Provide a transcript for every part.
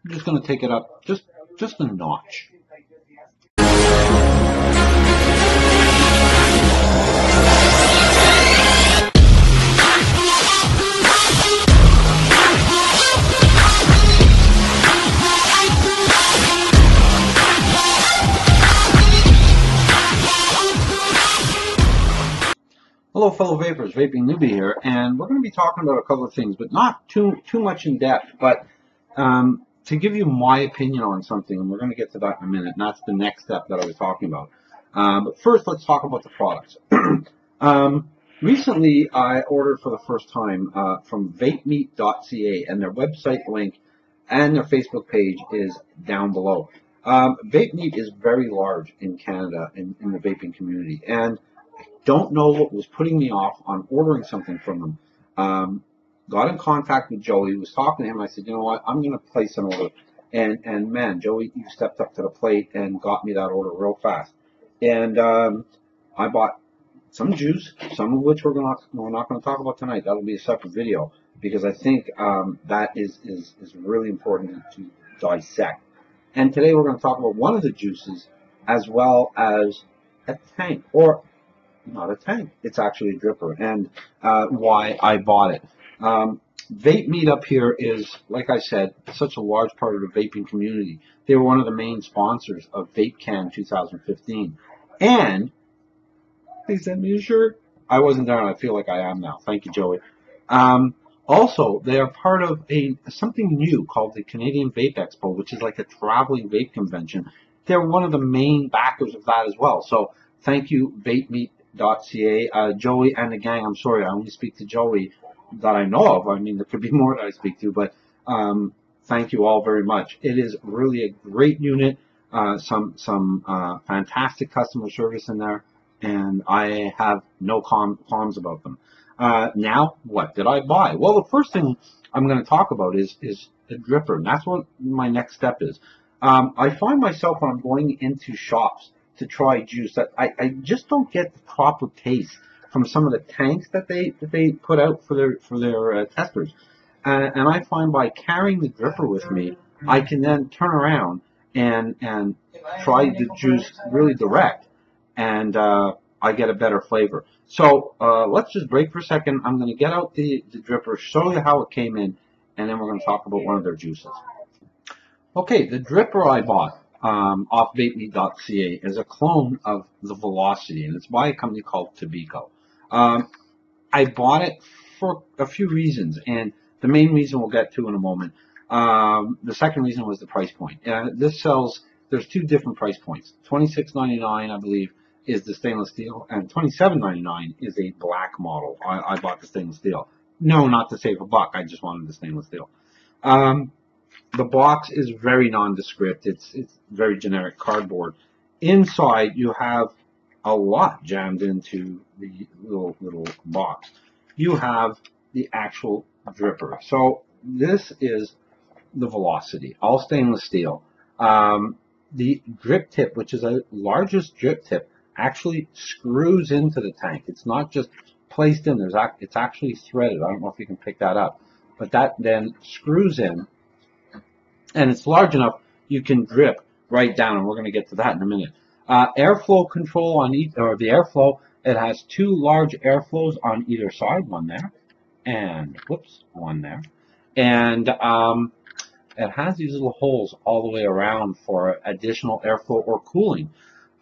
I'm just going to take it up just a notch. Hello, fellow vapors, Vaping Newbie here, and we're going to be talking about a couple of things, but not too much in depth, but to give you my opinion on something, and we're going to get to that in a minute, and that's the next step that I was talking about. But first, let's talk about the products. Recently, I ordered for the first time from vapemeat.ca, and their website link and their Facebook page is down below. Vape Meat is very large in Canada, in the vaping community, and don't know what was putting me off on ordering something from them. Got in contact with Joey, was talking to him. I said, you know what, I'm going to place an order. And man, Joey, you stepped up to the plate and got me that order real fast. And I bought some juice, some of which we're not going to talk about tonight. That'll be a separate video, because I think that is really important to dissect. And today we're going to talk about one of the juices, as well as a tank, or not a tank, it's actually a dripper, and why I bought it. Vape Meat up here is, like I said, such a large part of the vaping community. They were one of the main sponsors of VapeCan 2015, and they sent me a shirt. I wasn't there, and I feel like I am now. Thank you, Joey. Also, they are part of something new called the Canadian Vape Expo, which is like a traveling vape convention. They're one of the main backers of that as well. So thank you, vapemeat.ca. Joey and the gang, I'm sorry, I only speak to Joey that I know of. I mean, there could be more that I speak to, but thank you all very much. It is really a great unit, some fantastic customer service in there, and I have no qualms about them. Now, what did I buy? Well, the first thing I'm going to talk about is a dripper, and that's what my next step is. I find myself, when I'm going into shops to try juice, that I just don't get the proper taste from some of the tanks that they put out for their testers. And I find by carrying the dripper with me, I can then turn around and try the juice really direct, and I get a better flavor. So let's just break for a second. I'm going to get out the dripper, show you how it came in, and then we're going to talk about one of their juices. Okay, the dripper I bought off vapemeat.ca is a clone of the Velocity, and it's by a company called Tobeco. I bought it for a few reasons, and the main reason we'll get to in a moment. The second reason was the price point. There's two different price points. $26.99, I believe, is the stainless steel, and $27.99 is a black model. I bought the stainless steel. No, not to save a buck. I just wanted the stainless steel. The box is very nondescript. It's very generic cardboard. Inside, you have a lot jammed into the little box. You have the actual dripper. So this is the Velocity, all stainless steel. The drip tip, which is a largest drip tip, actually screws into the tank. It's not just placed in. It's actually threaded. I don't know if you can pick that up, but that then screws in, and it's large enough you can drip right down, and we're going to get to that in a minute. Airflow control on the airflow. It has two large airflows on either side, one there, and one there, and it has these little holes all the way around for additional airflow or cooling,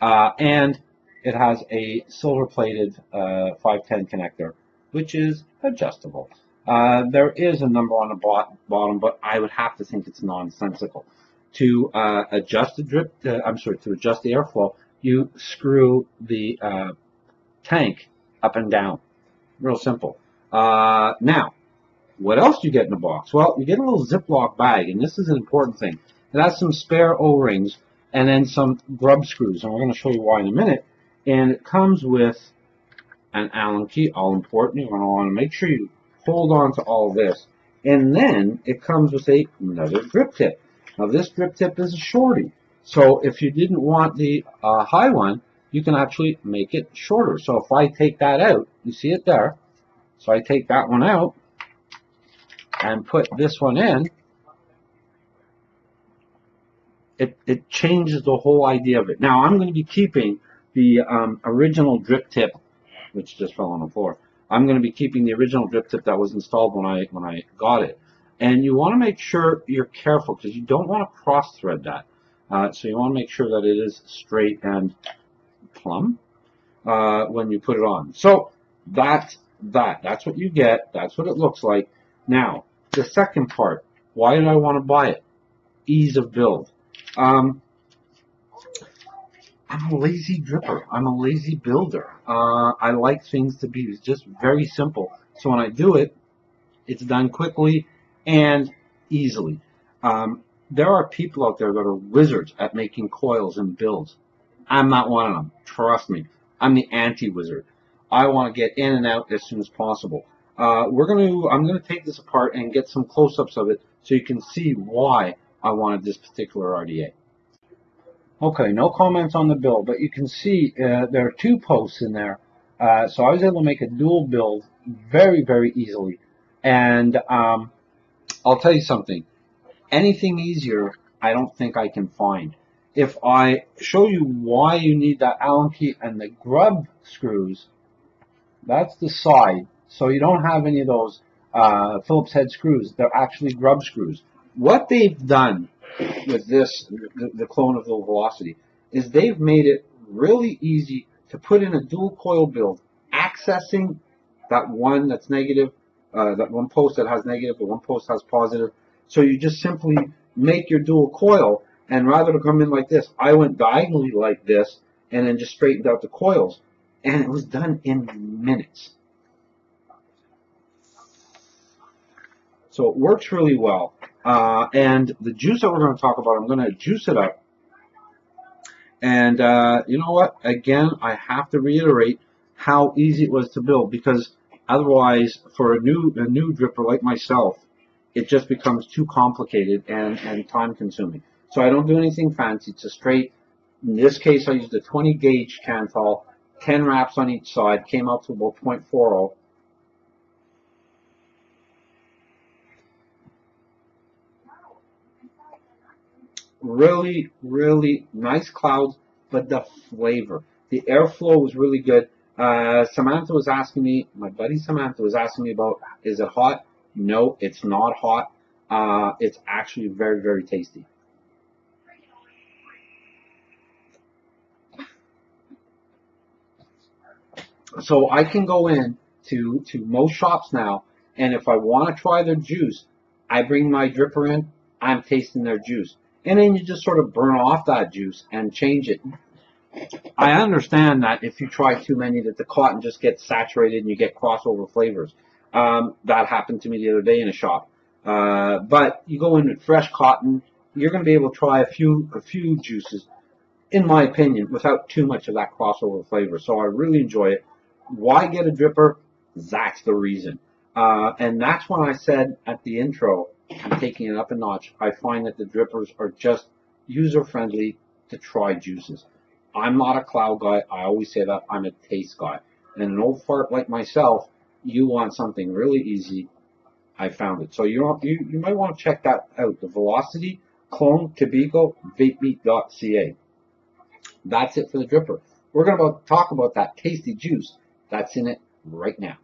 and it has a silver-plated 510 connector, which is adjustable. There is a number on the bottom, but I would have to think it's nonsensical. To adjust the to adjust the airflow, you screw the tank up and down. Real simple. Now, what else do you get in the box? Well, you get a little Ziploc bag, and this is an important thing. It has some spare O-rings and then some grub screws, and we're going to show you why in a minute. And it comes with an Allen key, all important. You're going to want to make sure you hold on to all this. And then it comes with another drip tip. Now this drip tip is a shorty. So if you didn't want the high one, you can actually make it shorter. So if I take that out, you see it there. So I take that one out and put this one in. it changes the whole idea of it. Now I'm going to be keeping the original drip tip, which just fell on the floor. I'm going to be keeping the original drip tip that was installed when I got it. And you want to make sure you're careful because you don't want to cross thread that. So you want to make sure that it is straight and plumb when you put it on. So that's what you get. That's what it looks like. Now the second part. Why did I want to buy it? Ease of build. I'm a lazy dripper. I'm a lazy builder. I like things to be just very simple. So when I do it, it's done quickly and easily. There are people out there that are wizards at making coils and builds. I'm not one of them. Trust me. I'm the anti-wizard. I want to get in and out as soon as possible. I'm going to take this apart and get some close-ups of it so you can see why I wanted this particular RDA. Okay, no comments on the build, but you can see there are two posts in there. So I was able to make a dual build very, very easily. And I'll tell you something. Anything easier, I don't think I can find. If I show you why you need that Allen key and the grub screws, that's the side. So you don't have any of those Phillips head screws. They're actually grub screws. What they've done with this, the clone of the Velocity, is they've made it really easy to put in a dual coil build, accessing that one that's negative, that one post that has negative, the one post has positive. So you just simply make your dual coil, and rather than come in like this, I went diagonally like this, and then just straightened out the coils, and it was done in minutes. So it works really well. And the juice that we're going to talk about, I'm going to juice it up. And you know what? Again, I have to reiterate how easy it was to build, because otherwise, for a new dripper like myself, it just becomes too complicated and time consuming. So I don't do anything fancy. It's a straight, in this case I used a 20 gauge Canthal, 10 wraps on each side, came out to about 0.40. Really, really nice clouds, but the flavor, the airflow was really good. Samantha was asking me, my buddy Samantha was asking me about, is it hot? No, it's not hot. It's actually very, very tasty. So I can go in to most shops now, and if I want to try their juice, I bring my dripper in, I'm tasting their juice. And then you just sort of burn off that juice and change it. I understand that if you try too many, that the cotton just gets saturated and you get crossover flavors. That happened to me the other day in a shop. But you go in with fresh cotton, you're going to be able to try a few juices, in my opinion, without too much of that crossover flavor. So I really enjoy it. Why get a dripper? That's the reason. And that's when I said at the intro, I'm taking it up a notch. I find that the drippers are just user-friendly to try juices. I'm not a cloud guy. I always say that. I'm a taste guy. And an old fart like myself, you want something really easy. I found it. So you might want to check that out. The Velocity Clone Tobeco Vapemeat.ca. That's it for the dripper. We're going to talk about that tasty juice that's in it right now.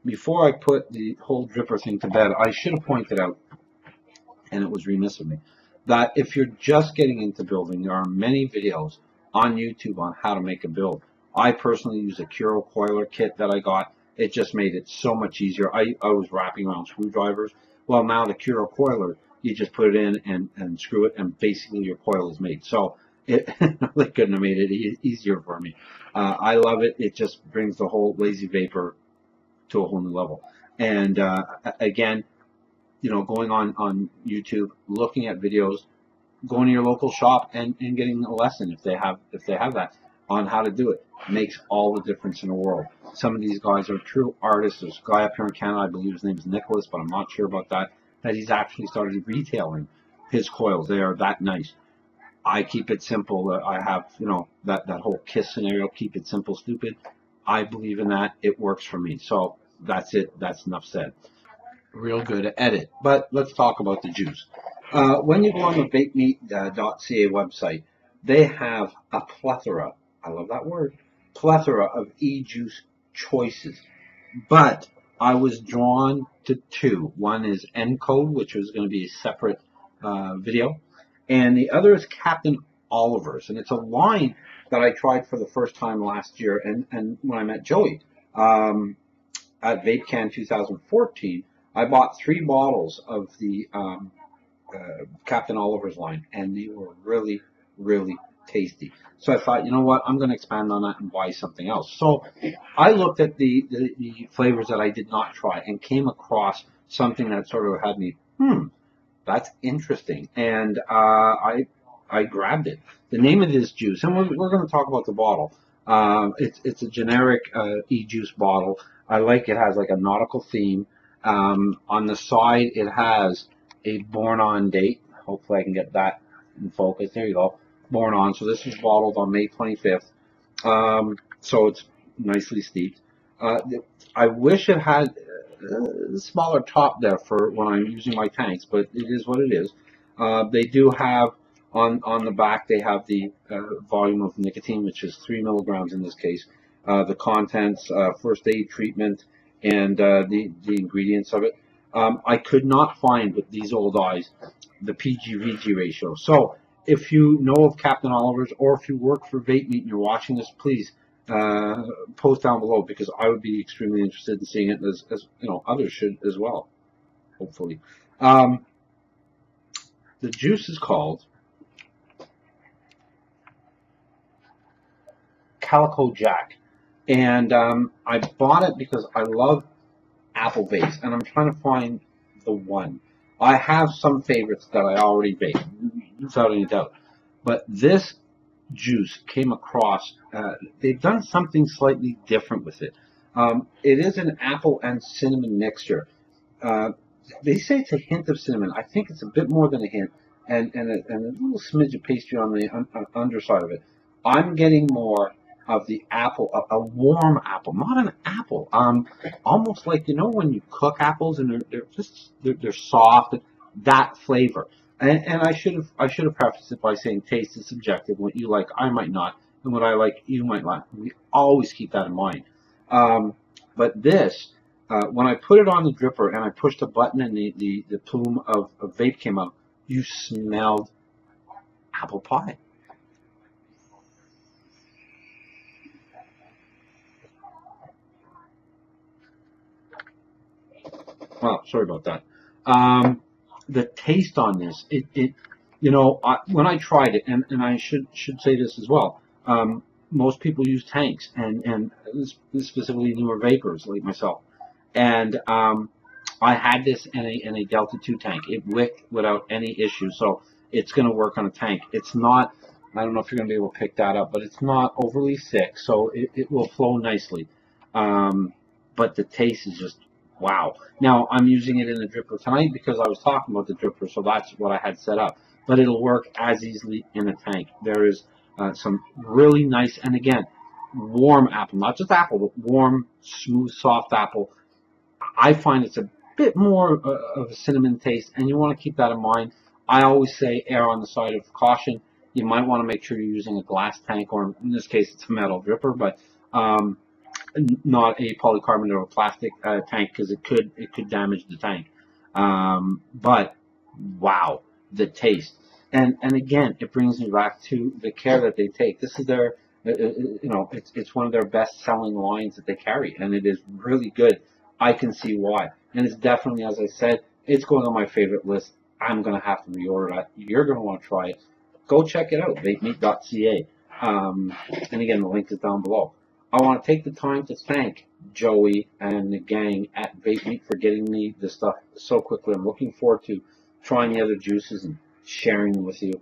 Before I put the whole dripper thing to bed, I should have pointed out, and it was remiss of me, that if you're just getting into building, there are many videos on YouTube on how to make a build. I personally use a Curo coiler kit that I got. It just made it so much easier. I was wrapping around screwdrivers. Well, now the Curo coiler, you just put it in and screw it, and basically your coil is made. So it really couldn't have made it easier for me. I love it. It just brings the whole lazy vapor to a whole new level. And again, you know, going on YouTube, looking at videos, going to your local shop and getting a lesson if they have that on how to do it makes all the difference in the world. Some of these guys are true artists. There's a guy up here in Canada, I believe his name is Nicholas, but I'm not sure about that he's actually started retailing his coils. They are that nice. I keep it simple. I have, you know, that whole KISS scenario, keep it simple, stupid. I believe in that. It works for me. So that's it. That's enough said. Real good at edit. But let's talk about the juice. When you go on the vapemeat.ca website, they have a plethora, I love that word, plethora of e-juice choices. But I was drawn to two. One is Encode, which was going to be a separate video, and the other is Captain Oliver's, and it's a line that I tried for the first time last year, and when I met Joey at VapeCan 2014, I bought 3 bottles of the Captain Oliver's line, and they were really, really tasty. So I thought, you know what, I'm going to expand on that and buy something else. So I looked at the flavors that I did not try and came across something that sort of had me, that's interesting. And I grabbed it. The name of this juice, and we're going to talk about the bottle. It's a generic e-juice bottle. I like it has like a nautical theme. On the side, it has a born on date. Hopefully I can get that in focus. There you go. Born on. So this was bottled on May 25th. So it's nicely steeped. I wish it had a smaller top there for when I'm using my tanks, but it is what it is. They do have on the back, they have the volume of nicotine, which is 3 milligrams in this case. The contents, first aid treatment, and the ingredients of it. I could not find with these old eyes the PG-VG ratio. So if you know of Captain Oliver's, or if you work for Vape Meat and you're watching this, please post down below, because I would be extremely interested in seeing it, as you know, others should as well, hopefully. The juice is called Calico Jack, and I bought it because I love apple vapes, and I'm trying to find the one. I have some favorites that I already vape, without any doubt, but this juice came across, they've done something slightly different with it. It is an apple and cinnamon mixture. They say it's a hint of cinnamon. I think it's a bit more than a hint, and a little smidge of pastry on the underside of it. I'm getting more of the apple, a warm apple, not an apple. Almost like, you know, when you cook apples and they're soft, that flavor. And I should have prefaced it by saying taste is subjective. What you like, I might not, and what I like, you might like. We always keep that in mind. But this, when I put it on the dripper and I pushed a button and the plume of vape came out, you smelled apple pie. Well, sorry about that. The taste on this, you know, when I tried it, and I should say this as well. Most people use tanks, and specifically newer vapors like myself. And I had this in a Delta 2 tank. It wicked without any issue, so it's going to work on a tank. It's not, I don't know if you're going to be able to pick that up, but it's not overly thick, so it will flow nicely. But the taste is just wow. Now, I'm using it in the dripper tonight because I was talking about the dripper, so that's what I had set up. But it'll work as easily in a tank. There is some really nice, and again, warm apple, not just apple, but warm, smooth, soft apple. I find it's a bit more of a cinnamon taste, and you want to keep that in mind. I always say err on the side of caution. You might want to make sure you're using a glass tank, or in this case, it's a metal dripper, but not a polycarbonate or a plastic tank, because it could damage the tank. But wow, the taste, and again, it brings me back to the care that they take. This is their, you know, it's one of their best selling lines that they carry, and it is really good. I can see why, and it's definitely, as I said, it's going on my favorite list. I'm gonna have to reorder that. You're gonna want to try it. Go check it out, vapemeat.ca. And again, the link is down below. I want to take the time to thank Joey and the gang at Vape Meat for getting me this stuff so quickly. I'm looking forward to trying the other juices and sharing them with you.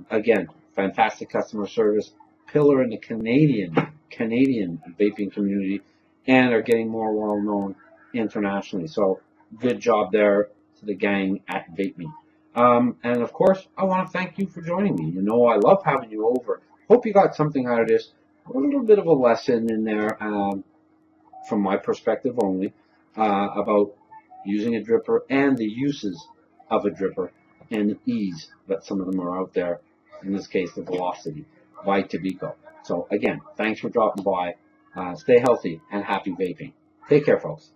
Again, fantastic customer service, pillar in the Canadian vaping community, and are getting more well known internationally. So good job there to the gang at Vape Meat. And of course, I want to thank you for joining me. You know, I love having you over. Hope you got something out of this. A little bit of a lesson in there, from my perspective only, about using a dripper and the uses of a dripper. and the ease that some of them are out there, in this case the velocity, by Tobeco. So again, thanks for dropping by. Stay healthy and happy vaping. Take care, folks.